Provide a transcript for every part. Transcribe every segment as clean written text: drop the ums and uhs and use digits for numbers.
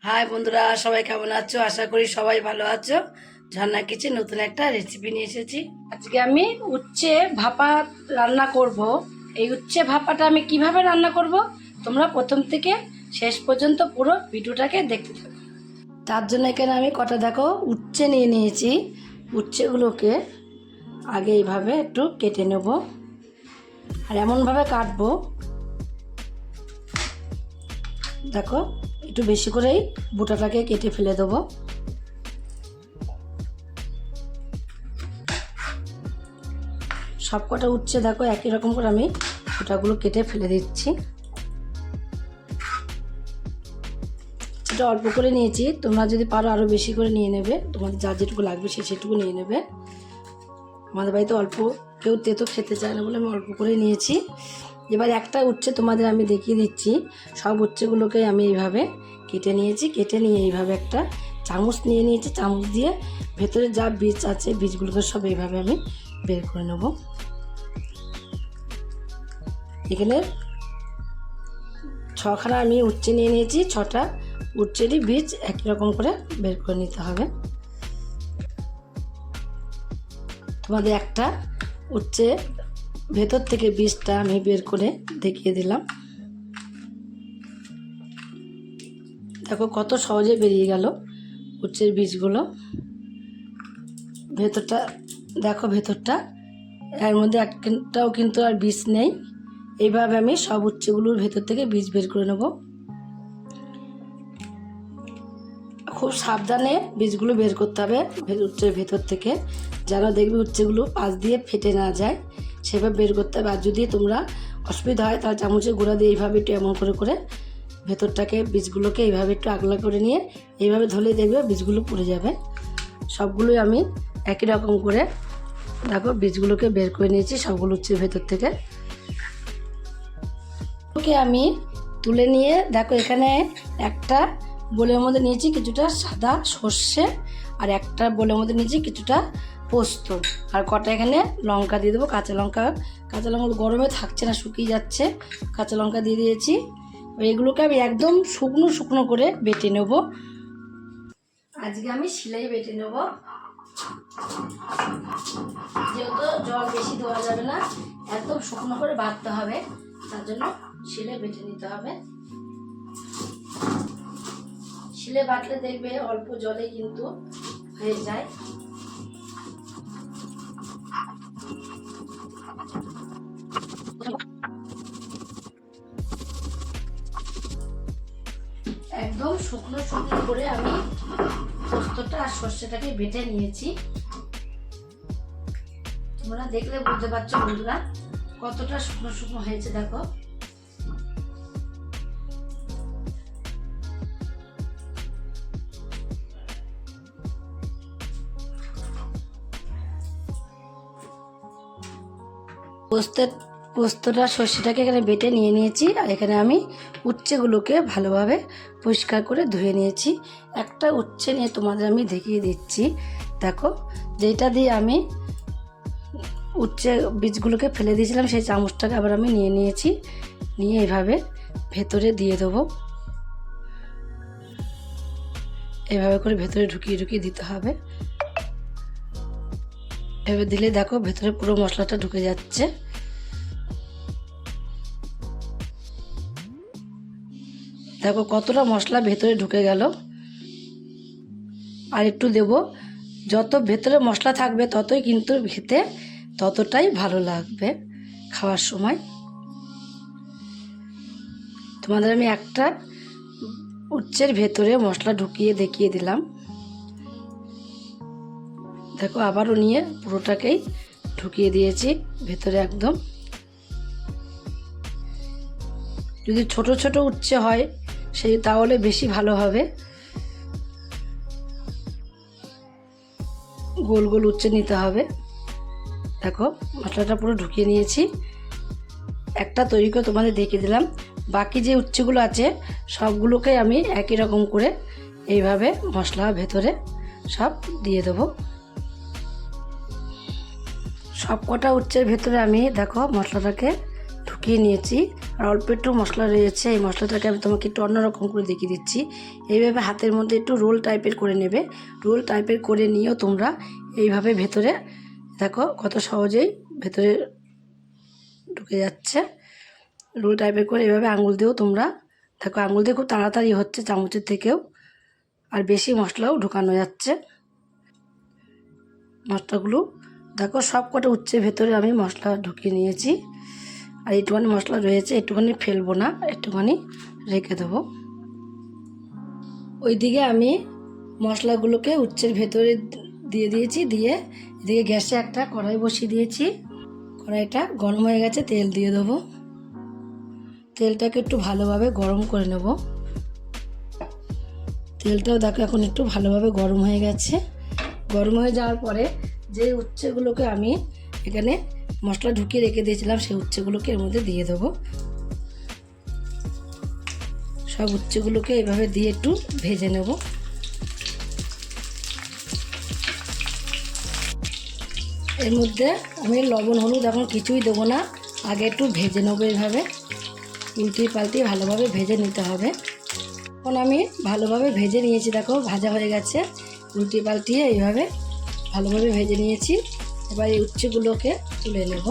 High বন্ধুরা, সবাই কেমন আছো? আশা করি সবাই ভালো আছো। ঝর্ণা কিচেন নতুন একটা রেসিপি নিয়ে এসেছি। আজকে আমি উচ্ছে ভাপা রান্না করব। এই উচ্ছে ভাপাটা আমি কিভাবে রান্না করব, তোমরা প্রথম থেকে শেষ পর্যন্ত পুরো ভিডিওটাকে দেখতে থাকো। তার জন্য এখানে আমি কটা দেখো উচ্ছে নিয়ে নিয়েছি। উচ্ছেগুলোকে আগে এইভাবে একটু কেটে নেব, আর এমনভাবে কাটবো দেখো, একটু বেশি করেই বোটাটাকে কেটে ফেলে দেবো। সব কটা উচ্ছে দেখো একই রকম করে আমি বোটাগুলো কেটে ফেলে দিচ্ছি। সেটা অল্প করে নিয়েছি, তোমরা যদি পারো আরও বেশি করে নিয়ে নেবে, তোমাদের যা যেটুকু লাগবে সেটুকু নিয়ে নেবে। আমাদের বাড়িতে অল্প, কেউ তেতো খেতে চায় না বলে আমি অল্প করে নিয়েছি। এবার একটা উচ্ছে তোমাদের আমি দেখিয়ে দিচ্ছি। সব উচ্ছেগুলোকে আমি এইভাবে কেটে নিয়েছি। কেটে নিয়ে এইভাবে একটা চামচ নিয়ে নিয়েছি। চামচ দিয়ে ভেতরে যা বীজ আছে বীজগুলোকে সব এইভাবে আমি বের করে নেব। এখানে 6খানা আমি উচ্ছে নিয়ে নিয়েছি। 6টা উচ্ছেরই বীজ একই রকম করে বের করে নিতে হবে। তোমাদের একটা উচ্ছে ভেতর থেকে বীজটা আমি বের করে দেখিয়ে দিলাম। দেখো কত সহজে বেরিয়ে গেল উচ্ছের বীজগুলো। ভেতরটা দেখো, ভেতরটা এর মধ্যে একটাও কিন্তু আর বীজ নেই। এইভাবে আমি সব উচ্ছেগুলোর ভেতর থেকে বীজ বের করে নেব। খুব সাবধানে বীজগুলো বের করতে হবে উচ্ছের ভেতর থেকে, যেন দেখবে উচ্ছেগুলো পাশ দিয়ে ফেটে না যায়, সেভাবে বের করতে হবে। আর যদি তোমরা অসুবিধা হয় তাহলে চামচের গুঁড়া দিয়ে এইভাবে একটু এমন করে করে ভেতরটাকে বীজগুলোকে এইভাবে একটু আগলা করে নিয়ে এইভাবে ধরলে দেখবে বীজগুলো পড়ে যাবে। সবগুলোই আমি একই রকম করে দেখো বীজগুলোকে বের করে নিয়েছি সবগুলো উচ্ছের ভেতর থেকে। ওকে আমি তুলে নিয়ে দেখো, এখানে একটা বোলের মধ্যে নিয়েছি কিছুটা সাদা সর্ষে, আর একটা বোলের মধ্যে নিয়েছি কিছুটা পোস্ত, আর কটা এখানে লঙ্কা দিয়ে দেবো। কাঁচা লঙ্কা গরমে থাকছে না, শুকিয়ে যাচ্ছে। কাঁচা লঙ্কা দিয়ে দিয়েছি। এগুলোকে আমি একদম শুকনো শুকনো করে বেটে নেব। আজকে আমি শিলেই বেটে নেব, যেহেতু জল বেশি দেওয়া যাবে না, একদম শুকনো করে বাটতে হবে, তার জন্য শিলে বেটে নিতে হবে। শিলে বাটলে দেখবে অল্প জলে কিন্তু হয়ে যায়। একদম শুকনো শুকনো করে আমি পোস্তটা আর সর্ষেটাকে বেটে নিয়েছি। তোমরা দেখলে বুঝতে পারছো বন্ধুরা কতটা শুকনো শুকনো হয়েছে। দেখো পোস্তটা সর্ষেটাকে এখানে বেটে নিয়ে নিয়েছি, আর এখানে আমি উচ্ছেগুলোকে ভালোভাবে পরিষ্কার করে ধুয়ে নিয়েছি। একটা উচ্ছে নিয়ে তোমাদের আমি দেখিয়ে দিচ্ছি। দেখো, যেটা দিয়ে আমি উচ্ছে বীজগুলোকে ফেলে দিয়েছিলাম সেই চামচটাকে আবার আমি নিয়ে নিয়েছি। নিয়ে এইভাবে ভেতরে দিয়ে দেবো। এভাবে করে ভেতরে ঢুকিয়ে ঢুকিয়ে দিতে হবে। এভাবে দিলে দেখো ভেতরে পুরো মশলাটা ঢুকে যাচ্ছে। দেখো কতটা মশলা ভেতরে ঢুকে গেল। আর একটু দেব, যত ভেতরে মশলা থাকবে ততই কিন্তু খেতে ততটাই ভালো লাগবে খাওয়ার সময়। তোমাদের আমি একটা উচ্ছের ভেতরে মশলা ঢুকিয়ে দেখিয়ে দিলাম। দেখো আবারও নিয়ে পুরোটাকেই ঢুকিয়ে দিয়েছি ভেতরে একদম। যদি ছোট ছোট উচ্ছে হয় সেই তাহলে বেশি ভালো হবে। গোল গোল উচ্ছে নিতে হবে। দেখো মশলাটা পুরো ঢুকিয়ে নিয়েছি। একটা তৈরি করে তোমাদের দেখিয়ে দিলাম। বাকি যে উচ্ছেগুলো আছে সবগুলোকে আমি একই রকম করে এইভাবে মশলা ভেতরে সব দিয়ে দেবো। সব কটা উচ্ছের ভেতরে আমি দেখো মশলাটাকে ঢুকিয়ে নিয়েছি। আর অল্প একটু মশলা রয়েছে, এই মশলাটাকে আমি তোমাকে একটু অন্যরকম করে দেখিয়ে দিচ্ছি। এইভাবে হাতের মধ্যে একটু রোল টাইপের করে নেবে। রোল টাইপের করে নিয়েও তোমরা এইভাবে ভেতরে দেখো কত সহজেই ভেতরে ঢুকে যাচ্ছে। রোল টাইপের করে এইভাবে আঙুল দিয়েও তোমরা দেখো, আঙুল দিয়ে খুব তাড়াতাড়ি হচ্ছে চামচের থেকেও, আর বেশি মশলাও ঢুকানো যাচ্ছে। মশলাগুলো দেখো সব কটা উচ্ছের ভেতরে আমি মশলা ঢুকিয়ে নিয়েছি। আর একটুখানি মশলা রয়েছে, একটুখানি ফেলবো না, একটুখানি রেখে দেবো। ওইদিকে আমি মশলাগুলোকে উচ্ছের ভেতরে দিয়ে দিয়েছি। দিয়ে এদিকে গ্যাসে একটা কড়াই বসিয়ে দিয়েছি। কড়াইটা গরম হয়ে গেছে, তেল দিয়ে দেবো। তেলটাকে একটু ভালোভাবে গরম করে নেব। তেলটাও দেখো এখন একটু ভালোভাবে গরম হয়ে গেছে। গরম হয়ে যাওয়ার পরে যে উচ্ছেগুলোকে আমি এখানে মশলা ঢুকিয়ে রেখে দিয়েছিলাম, সেই উচ্ছেগুলোকে এর মধ্যে দিয়ে দেবো। সব উচ্ছেগুলোকে এভাবে দিয়ে একটু ভেজে নেব। এর মধ্যে আমি লবণ হলুদ এখন কিছুই দেবো না, আগে একটু ভেজে নেবো। এইভাবে উল্টিয়ে পাল্টিয়ে ভালোভাবে ভেজে নিতে হবে। এখন আমি ভালোভাবে ভেজে নিয়েছি, দেখো ভাজা হয়ে গেছে। উল্টিয়ে পাল্টিয়ে এইভাবে ভালোভাবে ভেজে নিয়েছি। এবার এই উচ্ছেগুলোকে তুলে নেব।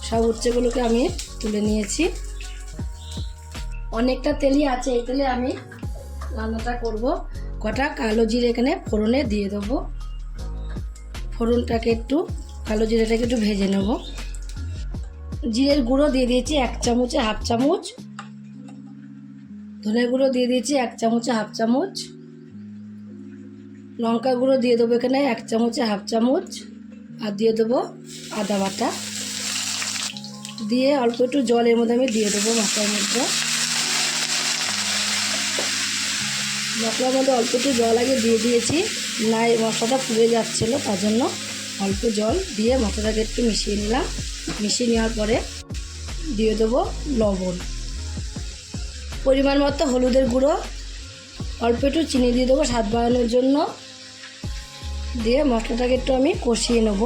সব উচ্ছেগুলোকে আমি তুলে নিয়েছি। অনেকটা তেলই আছে, এই তেলে আমি রান্নাটা করব। কটা কালো জিরে এখানে ফোড়নে দিয়ে দেবো। ফোড়নটাকে একটু কালো জিরেটাকে একটু ভেজে নেব। জিরের গুঁড়ো দিয়ে দিয়েছি 1 চামচে হাফ চামচ। ধনে গুঁড়ো দিয়ে দিয়েছি 1 চামচে হাফ চামচ। লঙ্কা গুঁড়ো দিয়ে দেবো এখানে 1 চামচে হাফ চামচ। আর দিয়ে দেবো আদা বাটা। দিয়ে অল্প একটু জল এর মধ্যে আমি দিয়ে দেবো মশলার মধ্যে। মশলার মধ্যে অল্প একটু জল আগে দিয়ে দিয়েছি, না এই মশলাটা পুড়ে যাচ্ছিলো, তার জন্য অল্প জল দিয়ে মশলাটাকে একটু মিশিয়ে নিলাম। মিশিয়ে নেওয়ার পরে দিয়ে দেবো লবণ, পরিমাণ মতো হলুদের গুঁড়ো, অল্প একটু চিনি দিয়ে দেবো স্বাদ বাড়ানোর জন্য। দিয়ে মশলাটাকে একটু আমি কষিয়ে নেব।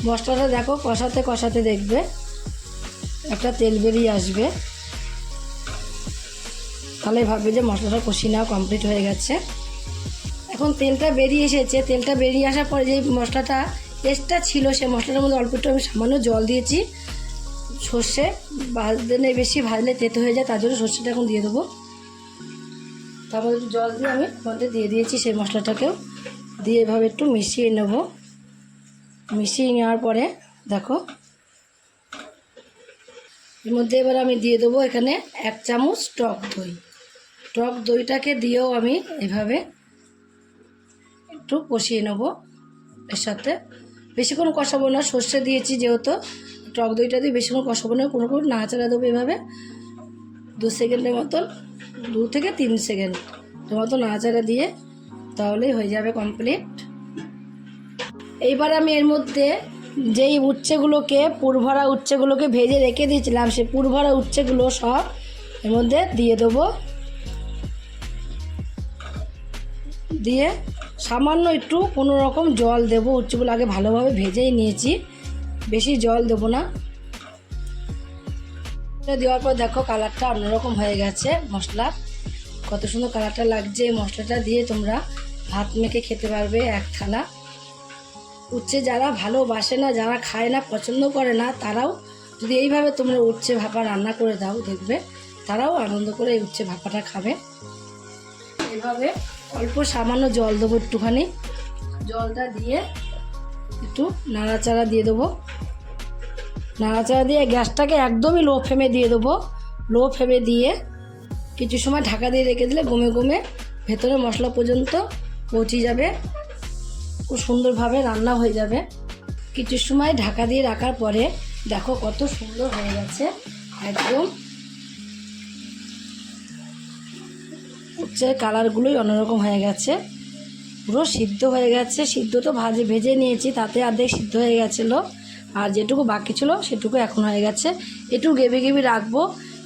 মশলাটা দেখো কষাতে কষাতে দেখবে একটা তেল বেরিয়ে আসবে, তাহলে ভাববে যে মশলাটা কষিয়ে নেওয়া কমপ্লিট হয়ে গেছে। এখন তেলটা বেরিয়ে এসেছে। তেলটা বেরিয়ে আসার পরে যে মশলাটা এক্সট্রা ছিল, সেই মশলাটার মধ্যে অল্প একটু আমি সামান্য জল দিয়েছি। সর্ষে ভাজতে নেই, বেশি ভাজলে তেতো হয়ে যায়, তার জন্য সর্ষেটা এখন দিয়ে দেবো। তারপর একটু জল দিয়ে আমি মধ্যে দিয়ে দিয়েছি সেই মশলাটাকেও দিয়ে এভাবে একটু মিশিয়ে নেব। মিশিয়ে নেওয়ার পরে দেখো এর মধ্যে এবার আমি দিয়ে দেবো এখানে 1 চামচ টক দই। টক দইটাকে দিয়েও আমি এভাবে একটু কষিয়ে নেব। এর সাথে বেশিক্ষণ কষাবো না, সর্ষে দিয়েছি যেহেতু, টক দইটা দিয়ে বেশিক্ষণ কষাবো না। কোনো নাড়াচাড়া দেবো এভাবে 2 সেকেন্ডের মতন, 2 থেকে 3 সেকেন্ড মতো নাড়াচাড়া দিয়ে, তাহলেই হয়ে যাবে কমপ্লিট। এইবার আমি এর মধ্যে যেই উচ্ছেগুলোকে পুরভরা উচ্ছেগুলোকে ভেজে রেখে দিয়েছিলাম, সেই পুরভরা উচ্ছেগুলো সব এর মধ্যে দিয়ে দেবো। দিয়ে সামান্য একটু কোনো রকম জল দেবো। উচ্ছেগুলো আগে ভালোভাবে ভেজেই নিয়েছি, বেশি জল দেবো না। দেওয়ার পর দেখো কালারটা অন্যরকম হয়ে গেছে। মশলা কত সুন্দর কালারটা লাগছে। এই মশলাটা দিয়ে তোমরা ভাত মেখে খেতে পারবে 1 থালা। উচ্ছে যারা ভালোবাসে না, যারা খায় না, পছন্দ করে না, তারাও যদি এইভাবে তোমরা উচ্ছে ভাপা রান্না করে দাও, দেখবে তারাও আনন্দ করে এই উচ্ছে ভাপাটা খাবে। এইভাবে অল্প সামান্য জল দেবো, একটুখানি জলটা দিয়ে একটু নাড়াচাড়া দিয়ে দেবো। নাড়াচাড়া দিয়ে গ্যাসটাকে একদমই লো ফ্লেমে দিয়ে দেবো। লো ফ্লেমে দিয়ে কিছু সময় ঢাকা দিয়ে রেখে দিলে গমে গমে ভেতরে মশলা পর্যন্ত পৌঁছে যাবে, খুব সুন্দরভাবে রান্না হয়ে যাবে। কিছু সময় ঢাকা দিয়ে রাখার পরে দেখো কত সুন্দর হয়ে গেছে। একদম উচ্ছের কালারগুলোই অন্যরকম হয়ে গেছে, পুরো সিদ্ধ হয়ে গেছে। সিদ্ধ তো ভেজে নিয়েছি, তাতে অর্ধেক সিদ্ধ হয়ে গেছিলো, আর যেটুকু বাকি ছিল সেটুকু এখন হয়ে গেছে। একটু গ্রেভি গ্রেভি রাখবো।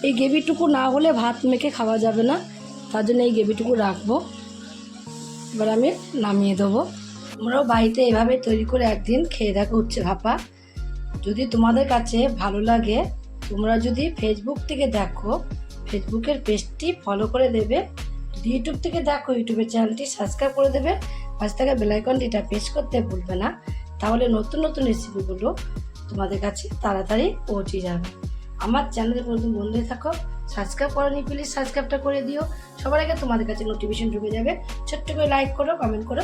এই গ্রেভিটুকু না হলে ভাত মেখে খাওয়া যাবে না, তার জন্য এই গ্রেভিটুকু রাখবো। এবার আমি নামিয়ে দেবো। তোমরাও বাড়িতে এভাবে তৈরি করে একদিন খেয়ে দেখো উচ্ছে ভাপা, যদি তোমাদের কাছে ভালো লাগে, তোমরা যদি ফেসবুক থেকে দেখো, ফেসবুকের পেজটি ফলো করে দেবে। যদি ইউটিউব থেকে দেখো, ইউটিউবের চ্যানেলটি সাবস্ক্রাইব করে দেবে। পাশে থাকা বেল আইকনটিটা প্রেস করতে ভুলবে না, তাহলে নতুন নতুন রেসিপিগুলো তোমাদের কাছে তাড়াতাড়ি পৌঁছে যাবে। আমার চ্যানেলে নতুন বন্ধু থাকো, সাবস্ক্রাইব করোনি প্লিজ সাবস্ক্রাইবটা করে দিও। সবার আগে তোমাদের কাছে নোটিফিকেশন ঢুকে যাবে। ছোট্ট করে লাইক করো, কমেন্ট করো,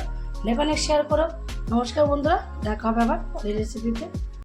অনেক শেয়ার করো। নমস্কার বন্ধুরা, দেখা হবে আবার পরের রেসিপিতে।